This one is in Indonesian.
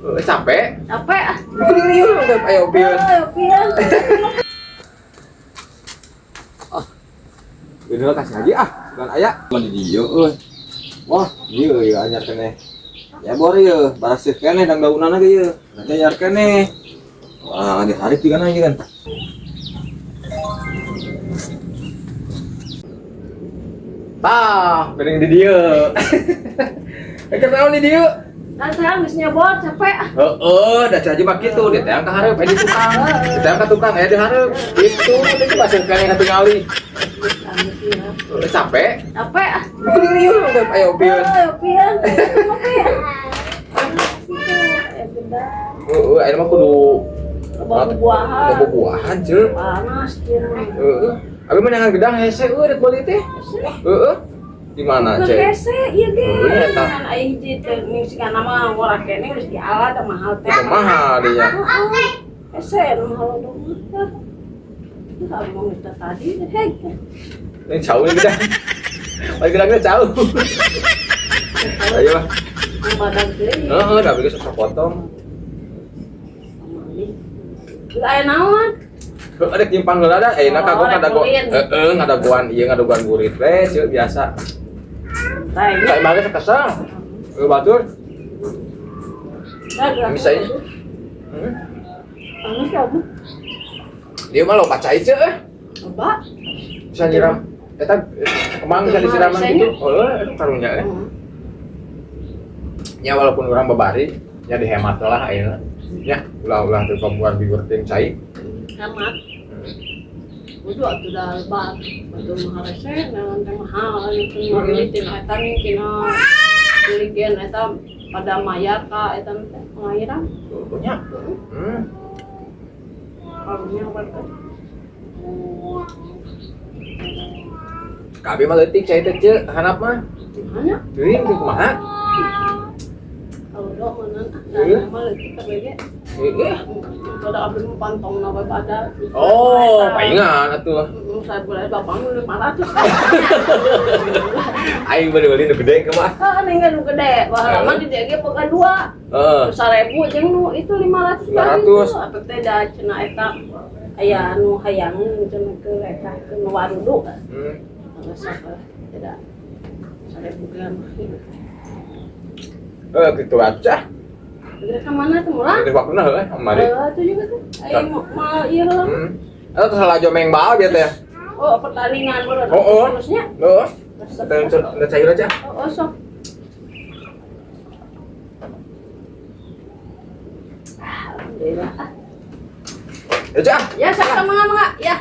Capek? Capek ah. Ini udah ayo pian. Ayo pian. Ini lah kasih aja bukan ayah. Mandi dia, wah, dia ya anyar kene. Ya bor ya, barasih kene dan daunan aja ya. Nanti anyar kene. Wah, ditarik juga aja kan. Tah, bening di dia. Kenapa di dia? Kan saya geus nyebot capek ah. Dah caji mak kitu, dia teh ka hareup aya di tukang. Dia teh ka tukang aya di hareup. Itu teh baseuh kene katingali. Capek? Capek ah. Ini udah ayo pian. Ayo pian. Ayo mah kudu Buah-buahan. buah-buahan, Ceu. Panas kieu. Abi mah nangan gedang hese rek beli teh. Di mana, Cek? Hese ieu ge. Eta. Kan aya hiji teh mingsikan nama ngora kene geus diala da mahal teh. Mahal dia. Hese nu mahal dong teh. Kalau mau minta tadi heg. Ini jauh nih gedang. Lagi gedangnya jauh. Ayo, Pak. Badan deui. Dah beli sok potong. Aya naon? Ada timpang heula da, enak kagok ngadagoan. Ngadagoan ieu ngadagoan gurit we, Ceu biasa. Tah Kayak mah kesel. Batur. Bisa ya? Panas ya, Bu. Dia mah lo pacai Ceu Coba. Bisa nyiram. Eta kemang bisa disiraman gitu. Itu karunya Ya walaupun orang babari, ya dihemat lah ayeuna. Ya, ulah-ulah teu pembuat bibir teh cai. Hemat. Udah atuh dah lebat. Batu mahal rese, naon teh mahal itu ngabilitin eta nih kina beligen eta pada mayar ka eta teh pengairan. Nya. Karunya berkat. Kabeh mah leutik cai teh Ceu, hanap mah. Mana? Teuing teu kumaha. Kalau do mana ada mah leutik ka bege. Pada abdi mah pantong na bae pada. Oh, paingan atuh. Saya boleh bapang 500. Aing beli-beli nu gede ke mah. Ini kan gede, bahwa di dia ge boga 2. Heeh. 1000 jeung nu itu 500 kali. 500. Apa teh da cenah eta aya nu hayang cenah ke eta ke nu warudu. Enggak sabar. Tidak. 1000 gram. Gitu aja. Kira ka mana tuh murah? Itu waktu heuh amari. Itu juga tuh. Aya mal ieu lah. Eta salah jomeng bae dia teh. Oh, pertandingan bener. Oh. Terusnya. Heeh. Kita cair aja. Oh, sok. Alhamdulillah. Ya, Cah. Ya, sama mangga ya.